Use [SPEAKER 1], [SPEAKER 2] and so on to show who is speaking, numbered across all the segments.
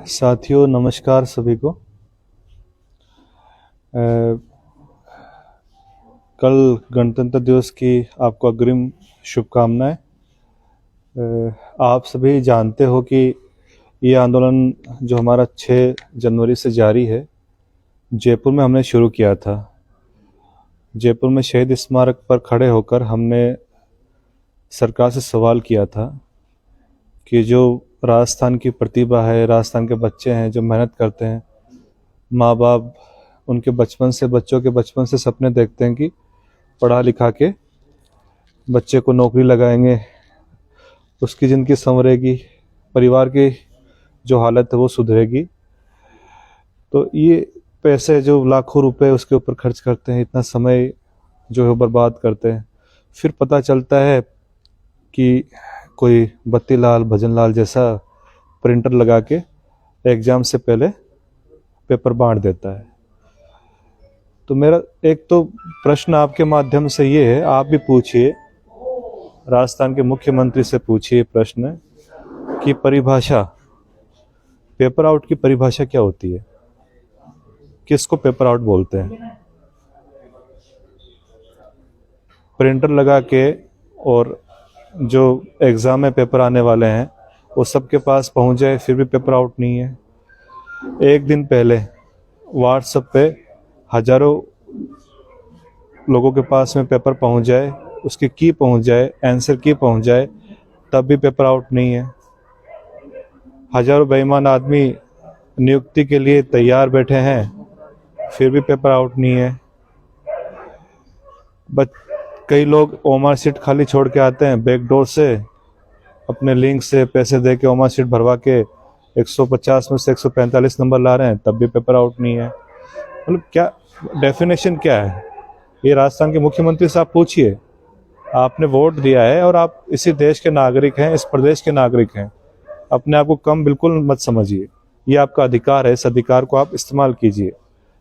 [SPEAKER 1] साथियों नमस्कार सभी को। कल गणतंत्र दिवस की आपको अग्रिम शुभकामनाएं। आप सभी जानते हो कि ये आंदोलन जो हमारा 6 जनवरी से जारी है, जयपुर में हमने शुरू किया था। जयपुर में शहीद स्मारक पर खड़े होकर हमने सरकार से सवाल किया था कि जो राजस्थान की प्रतिभा है, राजस्थान के बच्चे हैं जो मेहनत करते हैं, माँ बाप उनके बच्चों के बचपन से सपने देखते हैं कि पढ़ा लिखा के बच्चे को नौकरी लगाएंगे, उसकी ज़िंदगी संवरेगी, परिवार की जो हालत है वो सुधरेगी। तो ये पैसे जो लाखों रुपए उसके ऊपर खर्च करते हैं, इतना समय जो है बर्बाद करते हैं, फिर पता चलता है कि कोई बत्तीलाल भजनलाल जैसा प्रिंटर लगा के एग्ज़ाम से पहले पेपर बांट देता है। तो मेरा एक तो प्रश्न आपके माध्यम से ये है, आप भी पूछिए, राजस्थान के मुख्यमंत्री से पूछिए प्रश्न कि परिभाषा, पेपर आउट की परिभाषा क्या होती है, किसको पेपर आउट बोलते हैं। प्रिंटर लगा के और जो एग्ज़ाम में पेपर आने वाले हैं वो सबके पास पहुंच जाए फिर भी पेपर आउट नहीं है। एक दिन पहले व्हाट्सएप पे हजारों लोगों के पास में पेपर पहुंच जाए, उसकी की पहुंच जाए, आंसर की पहुंच जाए, तब भी पेपर आउट नहीं है। हजारों बेईमान आदमी नियुक्ति के लिए तैयार बैठे हैं, फिर भी पेपर आउट नहीं है। कई लोग ओमार सीट खाली छोड़ के आते हैं, बैकडोर से अपने लिंक से पैसे दे के ओमार सीट भरवा के 150 में से 145 नंबर ला रहे हैं, तब भी पेपर आउट नहीं है। मतलब क्या डेफिनेशन क्या है ये? राजस्थान के मुख्यमंत्री से आप पूछिए। आपने वोट दिया है और आप इसी देश के नागरिक हैं, इस प्रदेश के नागरिक हैं। अपने आप को कम बिल्कुल मत समझिए, ये आपका अधिकार है, इस अधिकार को आप इस्तेमाल कीजिए।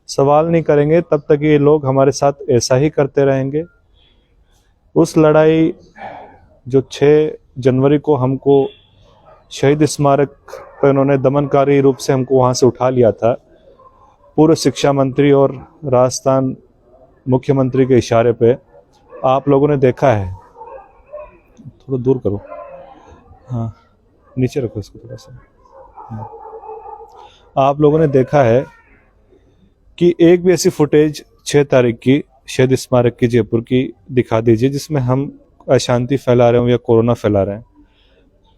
[SPEAKER 1] सवाल नहीं करेंगे तब तक ये लोग हमारे साथ ऐसा ही करते रहेंगे। उस लड़ाई जो 6 जनवरी को हमको शहीद स्मारक पर उन्होंने दमनकारी रूप से हमको वहाँ से उठा लिया था, पूर्व शिक्षा मंत्री और राजस्थान मुख्यमंत्री के इशारे पे आप लोगों ने देखा है। थोड़ा दूर करो, हाँ नीचे रखो इसको थोड़ा सा। आप लोगों ने देखा है कि एक भी ऐसी फुटेज 6 तारीख की शहीद स्मारक की जयपुर की दिखा दीजिए जिसमें हम अशांति फैला रहे हो या कोरोना फैला रहे हैं।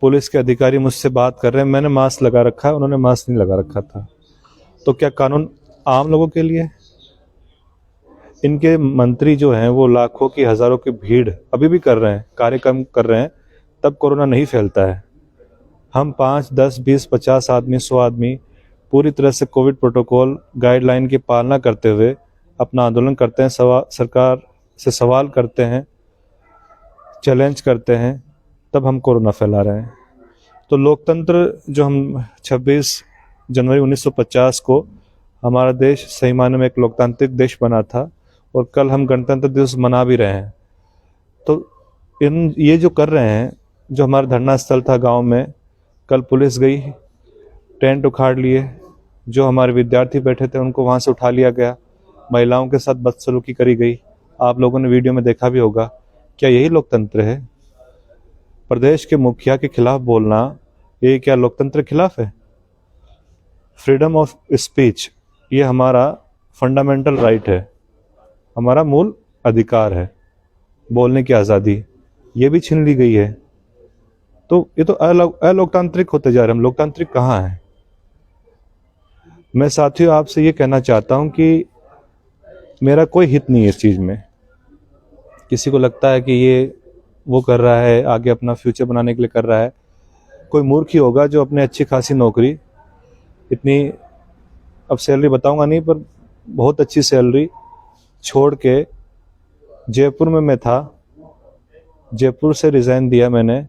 [SPEAKER 1] पुलिस के अधिकारी मुझसे बात कर रहे हैं, मैंने मास्क लगा रखा है, उन्होंने मास्क नहीं लगा रखा था। तो क्या कानून आम लोगों के लिए? इनके मंत्री जो हैं वो लाखों की हजारों की भीड़ अभी भी कर रहे हैं, कार्यक्रम कर रहे हैं, तब कोरोना नहीं फैलता है। हम 5, 10, 20, 50 आदमी, 100 आदमी पूरी तरह से कोविड प्रोटोकॉल गाइडलाइन की पालना करते हुए अपना आंदोलन करते हैं, सरकार से सवाल करते हैं, चैलेंज करते हैं, तब हम कोरोना फैला रहे हैं। तो लोकतंत्र जो हम 26 जनवरी 1950 को हमारा देश सही मायने में एक लोकतांत्रिक देश बना था और कल हम गणतंत्र दिवस मना भी रहे हैं। तो ये जो कर रहे हैं, जो हमारा धरना स्थल था गांव में, कल पुलिस गई, टेंट उखाड़ लिए, जो हमारे विद्यार्थी बैठे थे उनको वहां से उठा लिया गया, महिलाओं के साथ बदसलूकी करी गई। आप लोगों ने वीडियो में देखा भी होगा। क्या यही लोकतंत्र है? प्रदेश के मुखिया के खिलाफ बोलना, ये क्या लोकतंत्र के खिलाफ है? फ्रीडम ऑफ स्पीच ये हमारा फंडामेंटल राइट है, हमारा मूल अधिकार है, बोलने की आज़ादी, ये भी छीन ली गई है। तो ये तो अलोकतांत्रिक होते जा रहे हैं। हम लोकतांत्रिक कहाँ हैं? मैं साथियों आपसे ये कहना चाहता हूँ कि मेरा कोई हित नहीं है इस चीज़ में। किसी को लगता है कि ये वो कर रहा है, आगे अपना फ्यूचर बनाने के लिए कर रहा है, कोई मूर्ख ही होगा जो अपने अच्छी खासी नौकरी, इतनी अब सैलरी बताऊंगा नहीं पर बहुत अच्छी सैलरी छोड़ के, जयपुर में मैं था, जयपुर से रिज़ाइन दिया मैंने,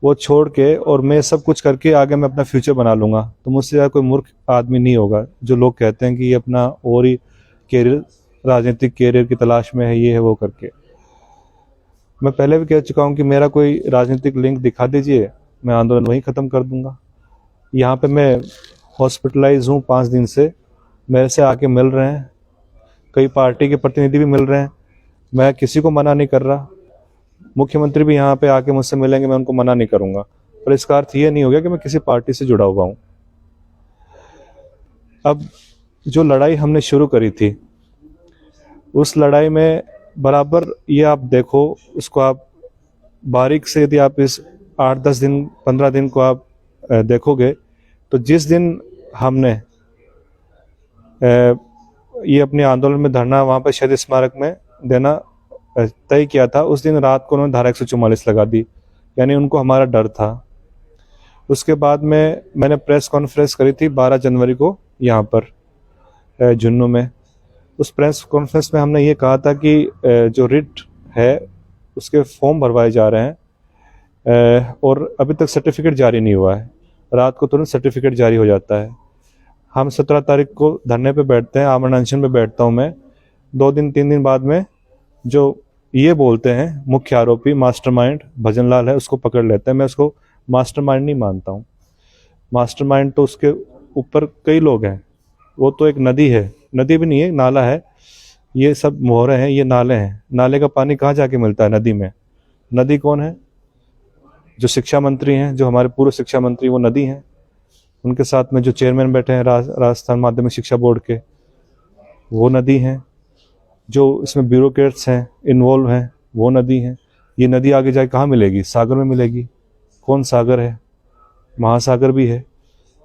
[SPEAKER 1] वो छोड़ के, और मैं सब कुछ करके आगे मैं अपना फ्यूचर बना लूँगा। तो मुझसे ज़्यादा कोई मूर्ख आदमी नहीं होगा जो लोग कहते हैं कि ये अपना और ही कैरियर, राजनीतिक कैरियर की तलाश में है, ये है वो करके। मैं पहले भी कह चुका हूँ कि मेरा कोई राजनीतिक लिंक दिखा दीजिए, मैं आंदोलन वहीं ख़त्म कर दूंगा। यहाँ पे मैं हॉस्पिटलाइज हूँ 5 दिन से, मेरे से आके मिल रहे हैं, कई पार्टी के प्रतिनिधि भी मिल रहे हैं, मैं किसी को मना नहीं कर रहा। मुख्यमंत्री भी यहाँ पे आके मुझसे मिलेंगे, मैं उनको मना नहीं करूँगा, पर इसका अर्थ ये नहीं हो गया कि मैं किसी पार्टी से जुड़ा हुआ हूँ। अब जो लड़ाई हमने शुरू करी थी, उस लड़ाई में बराबर ये आप देखो, उसको आप बारीक से यदि आप इस 8-10 दिन 15 दिन को आप देखोगे, तो जिस दिन हमने ये अपने आंदोलन में धरना वहाँ पर शहीद स्मारक में देना तय किया था, उस दिन रात को उन्होंने धारा 144 लगा दी, यानी उनको हमारा डर था। उसके बाद में मैंने प्रेस कॉन्फ्रेंस करी थी 12 जनवरी को यहाँ पर जुन्नू में। उस प्रेस कॉन्फ्रेंस में हमने ये कहा था कि जो रिट है उसके फॉर्म भरवाए जा रहे हैं और अभी तक सर्टिफिकेट जारी नहीं हुआ है, रात को तुरंत सर्टिफिकेट जारी हो जाता है। हम 17 तारीख को धरने पे बैठते हैं, आमरण अनशन पे बैठता हूँ मैं। 2 दिन 3 दिन बाद में जो ये बोलते हैं मुख्य आरोपी मास्टरमाइंड भजनलाल है, उसको पकड़ लेते हैं। मैं उसको मास्टरमाइंड नहीं मानता हूँ। मास्टरमाइंड तो उसके ऊपर कई लोग हैं, वो तो एक नदी है, नदी भी नहीं है, नाला है। ये सब मोहरे हैं, ये नाले हैं। नाले का पानी कहाँ जाके मिलता है? नदी में। नदी कौन है? जो शिक्षा मंत्री हैं, जो हमारे पूर्व शिक्षा मंत्री, वो नदी हैं। उनके साथ में जो चेयरमैन बैठे हैं राजस्थान माध्यमिक शिक्षा बोर्ड के, वो नदी हैं। जो इसमें ब्यूरोक्रेट्स हैं, इन्वॉल्व हैं, वो नदी हैं। ये नदी आगे जाके कहाँ मिलेगी? सागर में मिलेगी। कौन सागर है? महासागर भी है।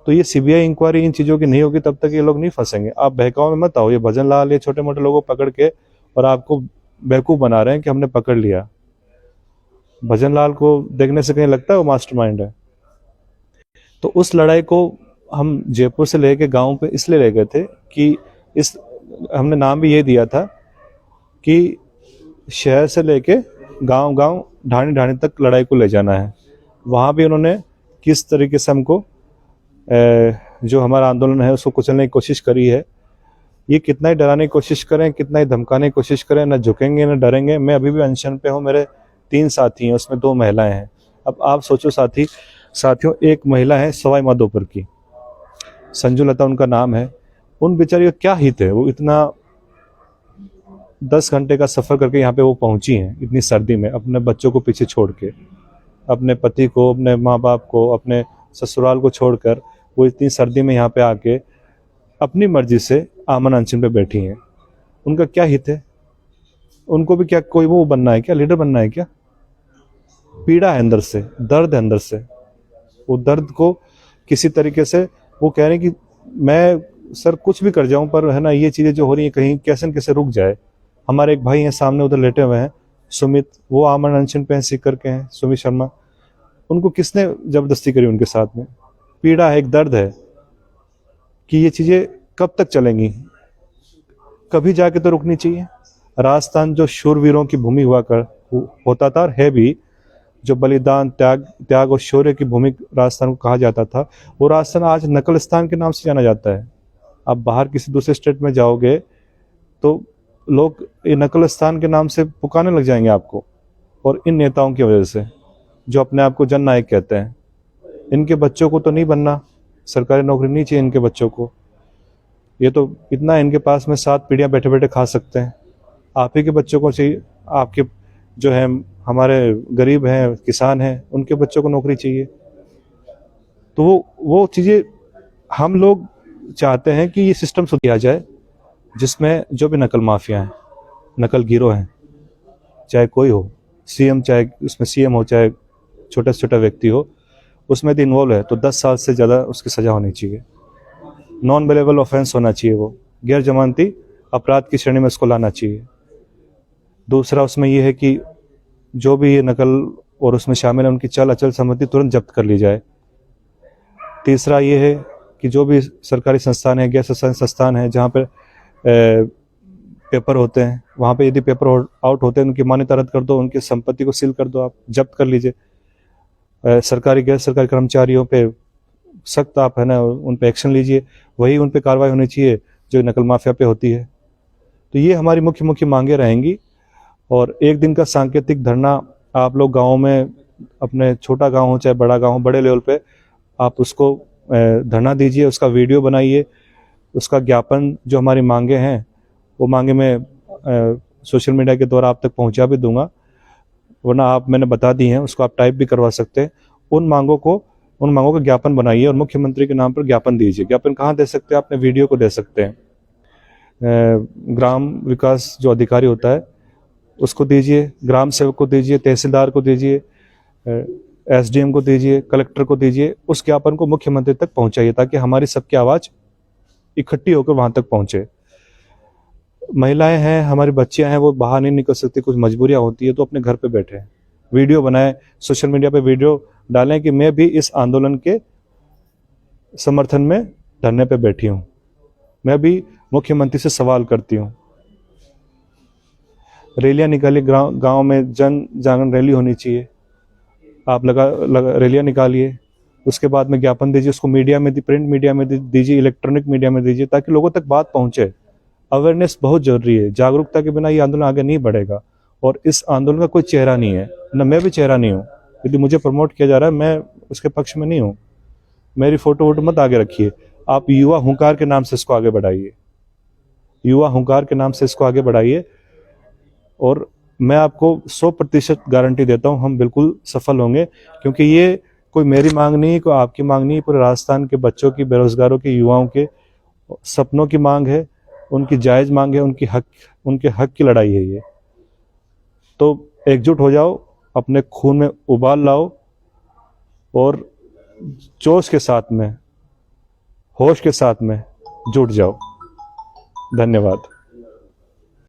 [SPEAKER 1] तो ये सीबीआई इंक्वायरी इन चीज़ों की नहीं होगी तब तक ये लोग नहीं फंसेंगे। आप बहकाव में मत आओ। ये भजनलाल, ये छोटे मोटे लोगों को पकड़ के और आपको बेवकूफ़ बना रहे हैं कि हमने पकड़ लिया। भजनलाल को देखने से कहीं लगता है वो मास्टरमाइंड है? तो उस लड़ाई को हम जयपुर से लेके गांव पे इसलिए ले गए थे कि इस हमने नाम भी ये दिया था कि शहर से लेके गांव-गांव, ढाणी-ढाणी तक लड़ाई को ले जाना है। वहाँ भी उन्होंने किस तरीके से हमको जो हमारा आंदोलन है उसको कुचलने की कोशिश करी है। ये कितना ही डराने की कोशिश करें, कितना ही धमकाने की कोशिश करें, ना झुकेंगे ना डरेंगे। मैं अभी भी अनशन पे हूँ। मेरे 3 साथी हैं, उसमें 2 महिलाएं हैं। अब आप सोचो साथियों, एक महिला है सवाई माधोपुर की, संजू लता उनका नाम है। उन बेचारी का क्या हित है? वो इतना 10 घंटे का सफ़र करके यहाँ पे वो पहुँची हैं इतनी सर्दी में, अपने बच्चों को पीछे छोड़ के, अपने पति को, अपने माँ बाप को, अपने ससुराल को छोड़कर वो इतनी सर्दी में यहाँ पे आके अपनी मर्जी से आमरण अनशन पे बैठी हैं। उनका क्या हित है? उनको भी क्या कोई वो बनना है क्या? लीडर बनना है क्या? पीड़ा है अंदर से, दर्द है अंदर से। वो दर्द को किसी तरीके से वो कह रहे हैं कि मैं सर कुछ भी कर जाऊं, पर है ना, ये चीज़ें जो हो रही हैं कहीं कैसे न कैसे रुक जाए। हमारे एक भाई हैं सामने उधर लेटे हुए हैं, सुमित, वो आमरण अनशन पे सीकर के हैं, सुमित शर्मा। उनको किसने जबरदस्ती करी उनके साथ में? पीड़ा है, एक दर्द है कि ये चीज़ें कब तक चलेंगी? कभी जाके तो रुकनी चाहिए। राजस्थान जो शूरवीरों की भूमि होता था और है भी, जो बलिदान, त्याग और शौर्य की भूमि राजस्थान को कहा जाता था, वो राजस्थान आज नकलस्तान के नाम से जाना जाता है। आप बाहर किसी दूसरे स्टेट में जाओगे तो लोग ये नकलस्तान के नाम से पुकारने लग जाएंगे आपको, और इन नेताओं की वजह से जो अपने आप को जननायक कहते हैं। इनके बच्चों को तो नहीं बनना, सरकारी नौकरी नहीं चाहिए इनके बच्चों को। ये तो इतना इनके पास में 7 पीढ़ियाँ बैठे बैठे खा सकते हैं। आप ही के बच्चों को चाहिए, आपके जो है हमारे गरीब हैं, किसान हैं, उनके बच्चों को नौकरी चाहिए। तो वो चीज़ें हम लोग चाहते हैं कि ये सिस्टम सुधार किया जाए, जिसमें जो भी नकल माफिया हैं, नकल गिरोह हैं, चाहे कोई हो, सीएम, चाहे उसमें सीएम हो, चाहे छोटा से छोटा व्यक्ति हो, उसमें यदि इन्वॉल्व है तो 10 साल से ज़्यादा उसकी सज़ा होनी चाहिए। नॉन बेलेबल ऑफेंस होना चाहिए, वो गैर जमानती अपराध की श्रेणी में उसको लाना चाहिए। दूसरा उसमें यह है कि जो भी ये नकल और उसमें शामिल है उनकी चल अचल संपत्ति तुरंत जब्त कर ली जाए। तीसरा ये है कि जो भी सरकारी संस्थान है, गैर सरकारी संस्थान है, जहाँ पर पेपर होते हैं, वहाँ पे यदि पेपर आउट होते हैं उनकी मान्यता रद्द कर दो, उनकी संपत्ति को सील कर दो, आप जब्त कर लीजिए। सरकारी गैर सरकारी कर्मचारियों पे सख्त आप है ना उन पे एक्शन लीजिए। वही उन पे कार्रवाई होनी चाहिए जो नकल माफिया पे होती है। तो ये हमारी मुख्य मुख्य मांगे रहेंगी। और एक दिन का सांकेतिक धरना आप लोग गाँव में, अपने छोटा गाँव हो चाहे बड़ा गाँव हो, बड़े लेवल पे आप उसको धरना दीजिए, उसका वीडियो बनाइए, उसका ज्ञापन जो हमारी मांगे हैं वो मांगे मैं सोशल मीडिया के द्वारा आप तक पहुंचा भी दूंगा, वरना आप मैंने बता दी हैं, उसको आप टाइप भी करवा सकते हैं। उन मांगों का ज्ञापन बनाइए और मुख्यमंत्री के नाम पर ज्ञापन दीजिए। ज्ञापन कहाँ दे सकते हैं? अपने वीडियो को दे सकते हैं, ग्राम विकास जो अधिकारी होता है उसको दीजिए, ग्राम सेवक को दीजिए, तहसीलदार को दीजिए, एसडीएम को दीजिए, कलेक्टर को दीजिए। उस ज्ञापन को मुख्यमंत्री तक पहुंचाइए ताकि हमारी सबकी आवाज़ इकट्ठी होकर वहां तक पहुंचे। महिलाएं हैं, हमारी बच्चियां हैं, वो बाहर नहीं निकल सकती, कुछ मजबूरियां होती है, तो अपने घर पे बैठे वीडियो बनाएं, सोशल मीडिया पे वीडियो डालें कि मैं भी इस आंदोलन के समर्थन में धरने पे बैठी हूं, मैं भी मुख्यमंत्री से सवाल करती हूं। रैलियां निकालिए, गांव में जन जागरण रैली होनी चाहिए, आप रैलियां निकालिए, उसके बाद में ज्ञापन दीजिए, उसको मीडिया में, प्रिंट मीडिया में दीजिए, इलेक्ट्रॉनिक मीडिया में दीजिए, ताकि लोगों तक बात पहुंचे। अवेयरनेस बहुत जरूरी है, जागरूकता के बिना ये आंदोलन आगे नहीं बढ़ेगा। और इस आंदोलन का कोई चेहरा नहीं है, न मैं भी चेहरा नहीं हूँ। यदि मुझे प्रमोट किया जा रहा है, मैं उसके पक्ष में नहीं हूँ, मेरी फोटो वोटो मत आगे रखिए। आप युवा हुंकार के नाम से इसको आगे बढ़ाइए, युवा हुंकार के नाम से इसको आगे बढ़ाइए, और मैं आपको 100% गारंटी देता हूँ हम बिल्कुल सफल होंगे। क्योंकि ये कोई मेरी मांग नहीं, कोई आपकी मांग नहीं, पूरे राजस्थान के बच्चों की, बेरोजगारों के, युवाओं के सपनों की मांग है, उनकी जायज मांग है, उनके हक की लड़ाई है ये। तो एकजुट हो जाओ, अपने खून में उबाल लाओ और जोश के साथ में, होश के साथ में जुट जाओ। धन्यवाद।